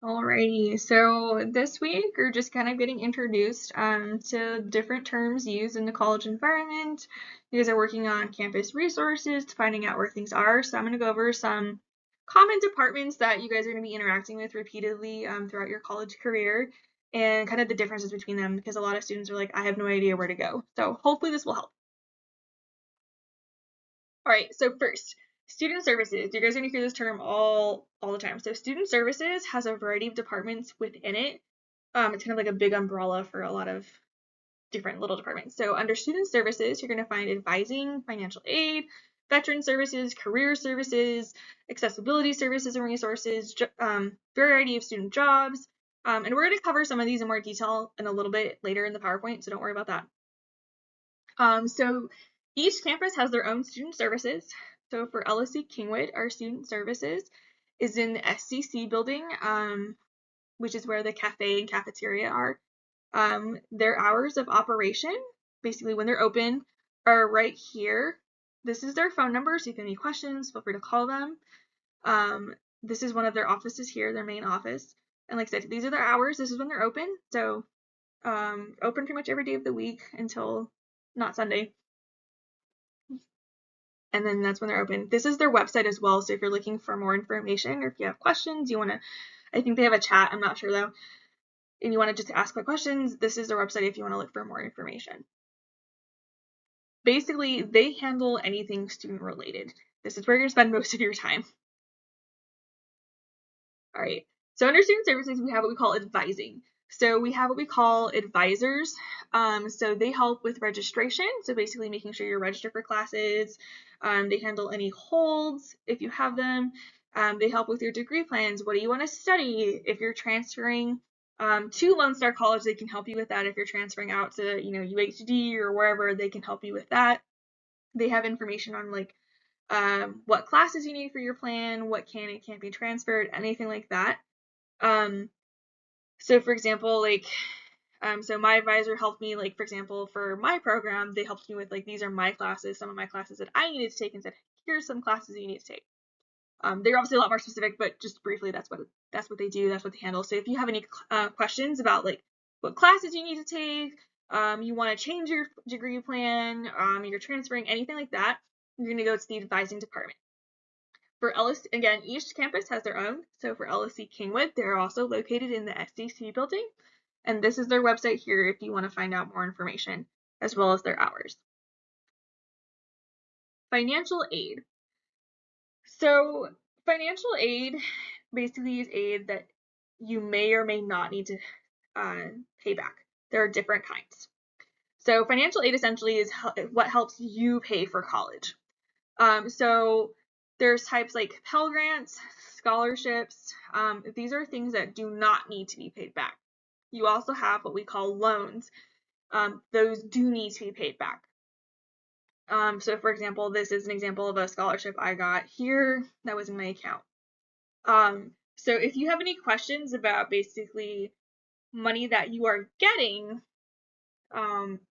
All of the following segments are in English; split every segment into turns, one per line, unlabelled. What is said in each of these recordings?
Alrighty, so this week we're just kind of getting introduced to different terms used in the college environment. You guys are working on campus resources to finding out where things are. So I'm going to go over some common departments that you guys are going to be interacting with repeatedly throughout your college career and kind of the differences between them because a lot of students are like, I have no idea where to go. So hopefully this will help. All right, so first, student services. You guys are going to hear this term all the time. So student services has a variety of departments within it. It's kind of like a big umbrella for a lot of different little departments. So under student services, you're going to find advising, financial aid, veteran services, career services, accessibility services and resources, variety of student jobs. And we're going to cover some of these in more detail in a little bit later in the PowerPoint, so don't worry about that. So each campus has their own student services. So for LSC Kingwood, our student services is in the SCC building, which is where the cafe and cafeteria are. Their hours of operation, basically when they're open, are right here. This is their phone number, so if you have any questions, feel free to call them. This is one of their offices here, their main office. And like I said, these are their hours. This is when they're open. So open pretty much every day of the week until not Sunday. And then that's when they're open. This is their website as well. So if you're looking for more information or if you have questions, you want to, I think they have a chat. I'm not sure though. And you want to just ask my questions, this is their website if you want to look for more information. Basically, they handle anything student related. This is where you're going to spend most of your time. All right. So under student services, we have what we call advising. So we have what we call advisors. So they help with registration. So basically making sure you're registered for classes. They handle any holds if you have them. They help with your degree plans. What do you want to study? If you're transferring to Lone Star College, they can help you with that. If you're transferring out to, UHD or wherever, they can help you with that. They have information on like what classes you need for your plan, what can and can't be transferred, anything like that. So for example, so my advisor helped me, like, for example, for my program, they helped me with, like, these are my classes, some of my classes that I needed to take, and said, here's some classes you need to take. They're obviously a lot more specific, but just briefly, that's what they do, that's what they handle. So if you have any questions about, like, what classes you need to take, you want to change your degree plan, you're transferring, anything like that, you're going to go to the advising department. For LSC, again, each campus has their own. So for LSC Kingwood, they're also located in the SCC building. And this is their website here if you want to find out more information, as well as their hours. Financial aid. So financial aid basically is aid that you may or may not need to pay back. There are different kinds. So financial aid essentially is what helps you pay for college. So there's types like Pell Grants, scholarships. These are things that do not need to be paid back. You also have what we call loans. Those do need to be paid back. So for example, this is an example of a scholarship I got here that was in my account. So if you have any questions about basically money that you are getting,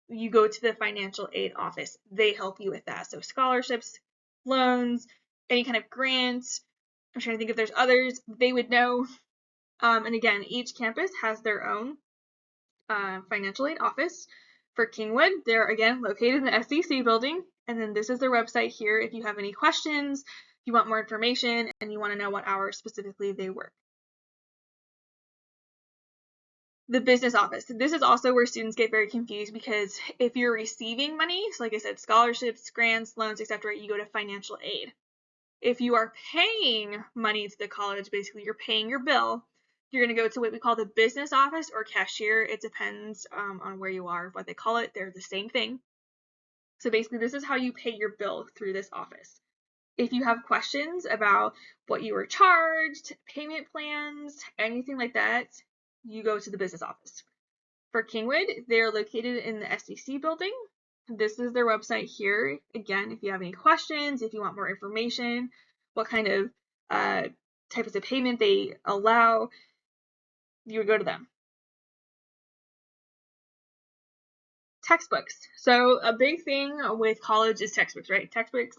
you go to the financial aid office. They help you with that. So scholarships, loans, any kind of grants. I'm trying to think if there's others they would know. And again, each campus has their own financial aid office. For Kingwood, they're again located in the SCC building. And then this is their website here if you have any questions, if you want more information, and you want to know what hours specifically they work. The business office. This is also where students get very confused because if you're receiving money, so like I said, scholarships, grants, loans, etc., you go to financial aid. If you are paying money to the college, basically you're paying your bill, you're going to go to what we call the business office or cashier. It depends on where you are, what they call it. They're the same thing. So basically this is how you pay your bill through this office. If you have questions about what you were charged, payment plans, anything like that, you go to the business office. For Kingwood, they're located in the SCC building. This is their website here. Again, if you have any questions, if you want more information, what kind of types of payment they allow, you would go to them. Textbooks. So a big thing with college is textbooks, right? Textbooks,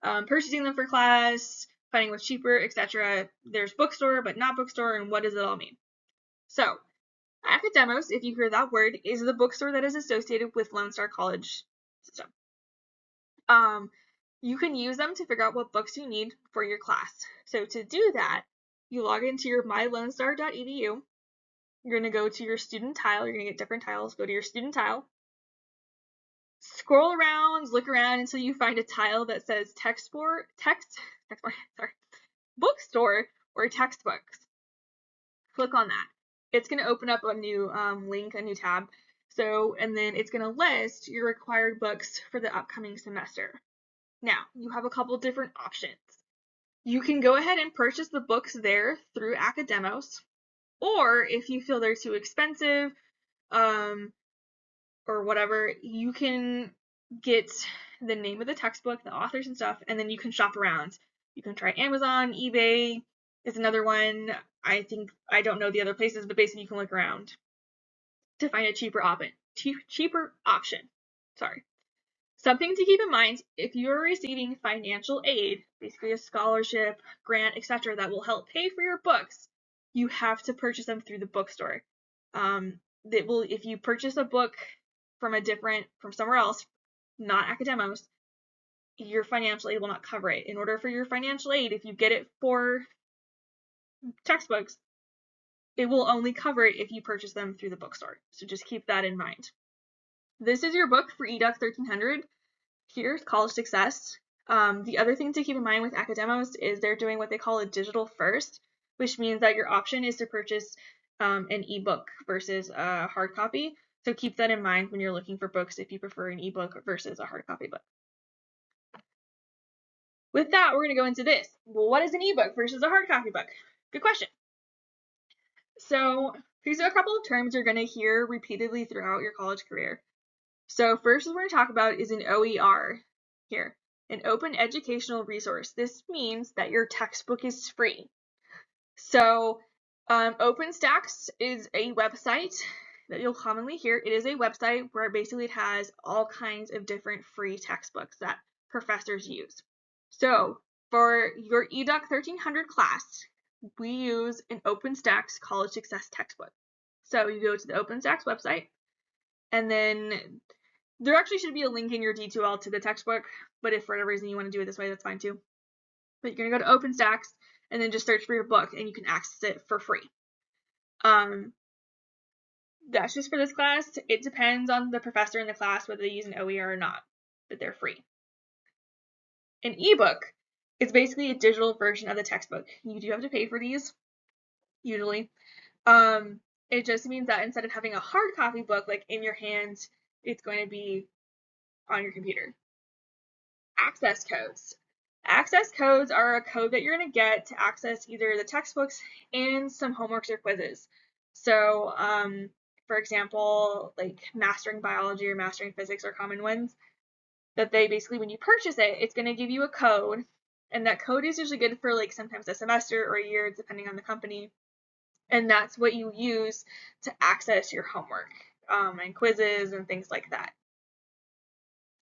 purchasing them for class, finding what's cheaper, etc. There's bookstore, but not bookstore, and what does it all mean? So, Academos, if you hear that word, is the bookstore that is associated with Lone Star College system. You can use them to figure out what books you need for your class. So to do that, you log into your mylonestar.edu. You're going to go to your student tile. You're going to get different tiles. Go to your student tile. Scroll around, look around until you find a tile that says bookstore or textbooks. Click on that. It's going to open up a new link, a new tab. So, and then it's going to list your required books for the upcoming semester. Now, you have a couple different options. You can go ahead and purchase the books there through Academos, or if you feel they're too expensive, or whatever, you can get the name of the textbook, the authors and stuff, and then you can shop around. You can try Amazon, eBay is another one. I don't know the other places, but basically you can look around to find a cheaper option. Sorry. Something to keep in mind, if you're receiving financial aid, basically a scholarship, grant, etc., that will help pay for your books, you have to purchase them through the bookstore. If you purchase a book from somewhere else, not Academos, your financial aid will not cover it. In order for your financial aid, if you get it for textbooks, it will only cover it if you purchase them through the bookstore. So just keep that in mind. This is your book for EDUC 1300. Here's College Success. The other thing to keep in mind with Academos is they're doing what they call a digital first, which means that your option is to purchase an ebook versus a hard copy. So keep that in mind when you're looking for books if you prefer an ebook versus a hard copy book. With that, we're going to go into this. Well, what is an ebook versus a hard copy book? Good question. So these are a couple of terms you're going to hear repeatedly throughout your college career. So first we're going to talk about is an OER here, an open educational resource. This means that your textbook is free. So OpenStax is a website that you'll commonly hear. It is a website where basically it has all kinds of different free textbooks that professors use. So for your EDUC 1300 class, we use an OpenStax College Success textbook. So you go to the OpenStax website, and then there actually should be a link in your D2L to the textbook, but if for whatever reason you want to do it this way, that's fine too. But you're going to go to OpenStax and then just search for your book and you can access it for free. That's just for this class. It depends on the professor in the class whether they use an OER or not, but they're free. An ebook is basically a digital version of the textbook. You do have to pay for these, usually. It just means that instead of having a hard copy book like in your hands, it's going to be on your computer. Access codes. Access codes are a code that you're going to get to access either the textbooks and some homeworks or quizzes. So, for example, like Mastering Biology or Mastering Physics are common ones that they basically, when you purchase it, it's going to give you a code, and that code is usually good for like sometimes a semester or a year, depending on the company, and that's what you use to access your homework and quizzes and things like that.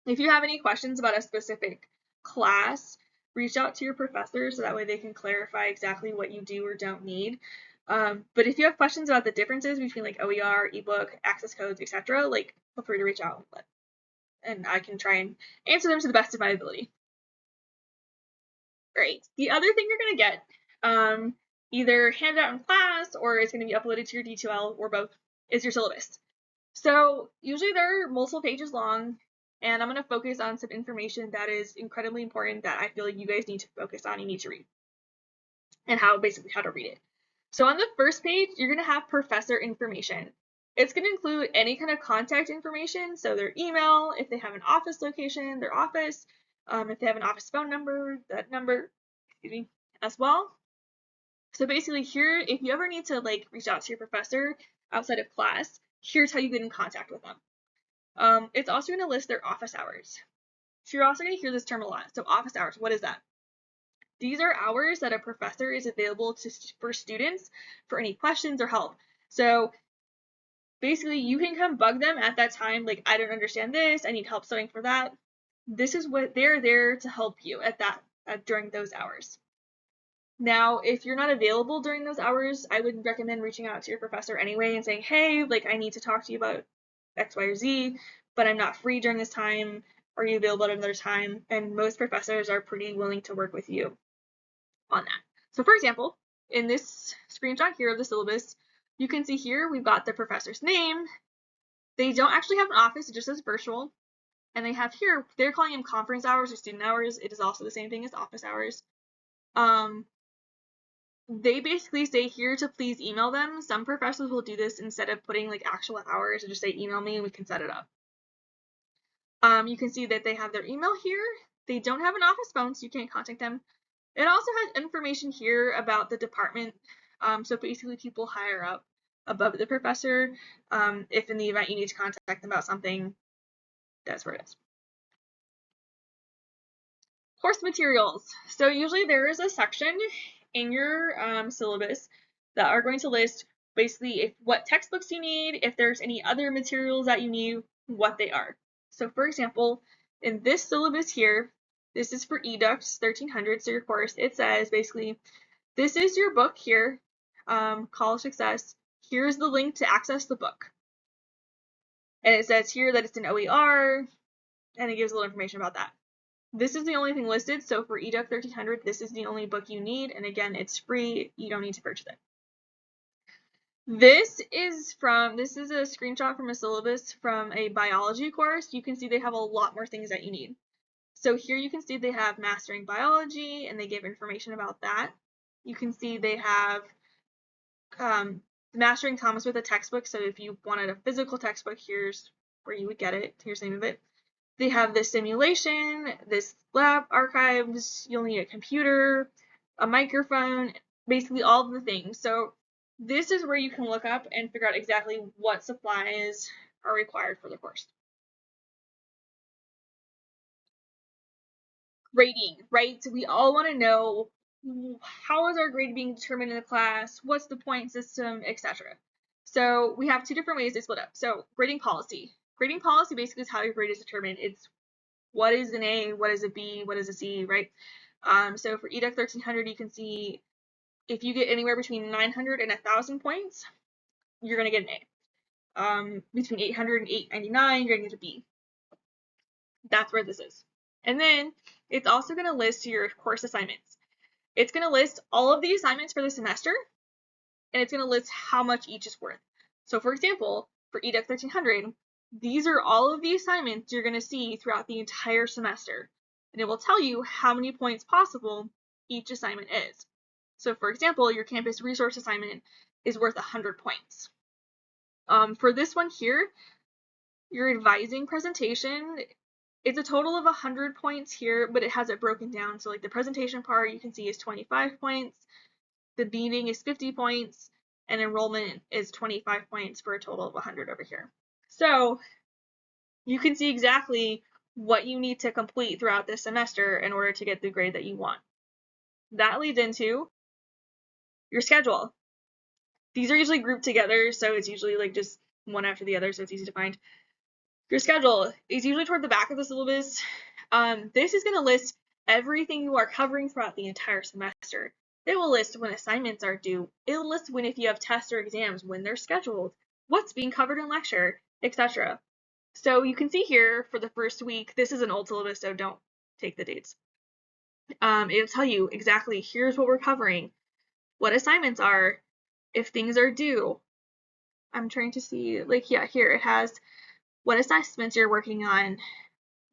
If you have any questions about a specific class, reach out to your professor so that way they can clarify exactly what you do or don't need. But if you have questions about the differences between like OER, ebook, access codes, etc., like feel free to reach out and I can try and answer them to the best of my ability. Great. The other thing you're going to get, either handed out in class or it's going to be uploaded to your D2L or both, is your syllabus. So usually they're multiple pages long, and I'm going to focus on some information that is incredibly important that I feel like you guys need to focus on, you need to read, and basically how to read it. So on the first page, you're going to have professor information. It's going to include any kind of contact information, so their email, if they have an office location, their office, if they have an office phone number, that number, as well. So basically here, if you ever need to like reach out to your professor outside of class, here's how you get in contact with them. It's also going to list their office hours. So you're also going to hear this term a lot. So office hours, what is that? These are hours that a professor is available for students for any questions or help. So basically you can come bug them at that time, like I don't understand this, I need help studying for that. This is what they're there to help you at during those hours. Now, if you're not available during those hours, I would recommend reaching out to your professor anyway and saying, hey, like I need to talk to you about X, Y, or Z, but I'm not free during this time. Are you available at another time? And most professors are pretty willing to work with you on that. So for example, in this screenshot here of the syllabus, you can see here we've got the professor's name. They don't actually have an office, it just says virtual. And they have here, they're calling them conference hours or student hours. It is also the same thing as office hours. They basically say here to please email them. Some professors will do this instead of putting like actual hours and just say email me and we can set it up. You can see that they have their email here. They don't have an office phone, so you can't contact them. It also has information here about the department. So basically people higher up above the professor. If in the event you need to contact them about something, that's where it is. Course materials. So usually there is a section in your syllabus that are going to list basically what textbooks you need, if there's any other materials that you need, what they are. So for example, in this syllabus here, this is for EDUCS 1300, so your course, it says basically, this is your book here, College Success. Here's the link to access the book. And it says here that it's an OER, and it gives a little information about that. This is the only thing listed, so for EDUC 1300, this is the only book you need, and again, it's free, you don't need to purchase it. This is a screenshot from a syllabus from a biology course. You can see they have a lot more things that you need. So here you can see they have Mastering Biology, and they give information about that. You can see they have Mastering comes with a textbook, so if you wanted a physical textbook, here's where you would get it. Here's the name of it. They have this simulation, this lab archives, you'll need a computer, a microphone, basically all of the things. So this is where you can look up and figure out exactly what supplies are required for the course. Grading, right? So we all want to know, how is our grade being determined in the class? What's the point system, etc. So we have two different ways they split up. So grading policy. Grading policy basically is how your grade is determined. It's what is an A, what is a B, what is a C, right? So for EDUC 1300, you can see if you get anywhere between 900 and 1,000 points, you're going to get an A. Between 800 and 899, you're going to get a B. That's where this is. And then it's also going to list your course assignments. It's going to list all of the assignments for the semester, and it's going to list how much each is worth. So for example, for EDUC 1300, these are all of the assignments you're going to see throughout the entire semester, and it will tell you how many points possible each assignment is. So for example, your campus resource assignment is worth 100 points. For this one here, your advising presentation, it's a total of 100 points here, but it has it broken down. So like the presentation part you can see is 25 points, the meeting is 50 points, and enrollment is 25 points for a total of 100 over here. So you can see exactly what you need to complete throughout this semester in order to get the grade that you want. That leads into your schedule. These are usually grouped together, so it's usually like just one after the other, so it's easy to find. Your schedule is usually toward the back of the syllabus. This is going to list everything you are covering throughout the entire semester. It will list when assignments are due. It will list when if you have tests or exams, when they're scheduled, what's being covered in lecture, etc. So you can see here for the first week, this is an old syllabus, so don't take the dates. It'll tell you exactly, here's what we're covering, what assignments are, if things are due. I'm trying to see, like, yeah, here it has what assessments you're working on.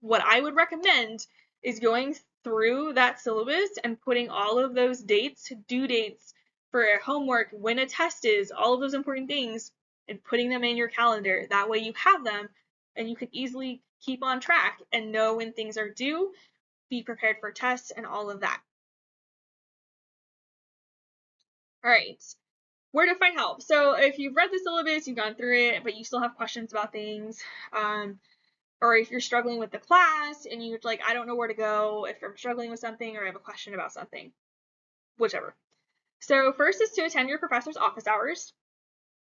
What I would recommend is going through that syllabus and putting all of those dates, due dates for homework, when a test is, all of those important things, and putting them in your calendar. That way you have them and you can easily keep on track and know when things are due, be prepared for tests and all of that. All right, where to find help? So if you've read the syllabus, you've gone through it, but you still have questions about things, or if you're struggling with the class and you're like, I don't know where to go if I'm struggling with something or I have a question about something, whichever. So first is to attend your professor's office hours.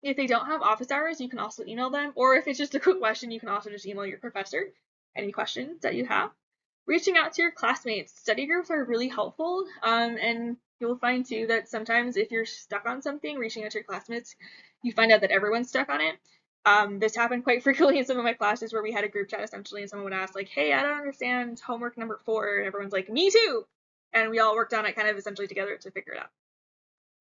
If they don't have office hours, you can also email them, or if it's just a quick question, you can also just email your professor any questions that you have. Reaching out to your classmates. Study groups are really helpful, and You'll find too that sometimes if you're stuck on something, reaching out to your classmates, you find out that everyone's stuck on it. This happened quite frequently in some of my classes where we had a group chat essentially, and someone would ask like, "Hey, I don't understand homework number 4," and everyone's like, "Me too," and we all worked on it kind of essentially together to figure it out.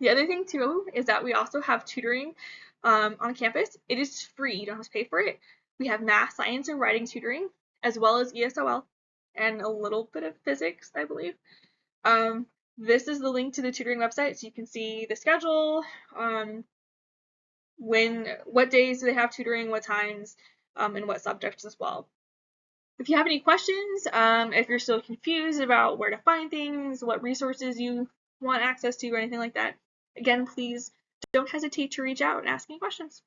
The other thing too is that we also have tutoring on campus. It is free; you don't have to pay for it. We have math, science, and writing tutoring, as well as ESOL and a little bit of physics, I believe. Um, this is the link to the tutoring website, so you can see the schedule, what days do they have tutoring, what times, and what subjects as well. If you have any questions, if you're still confused about where to find things, what resources you want access to, or anything like that, again, please don't hesitate to reach out and ask any questions.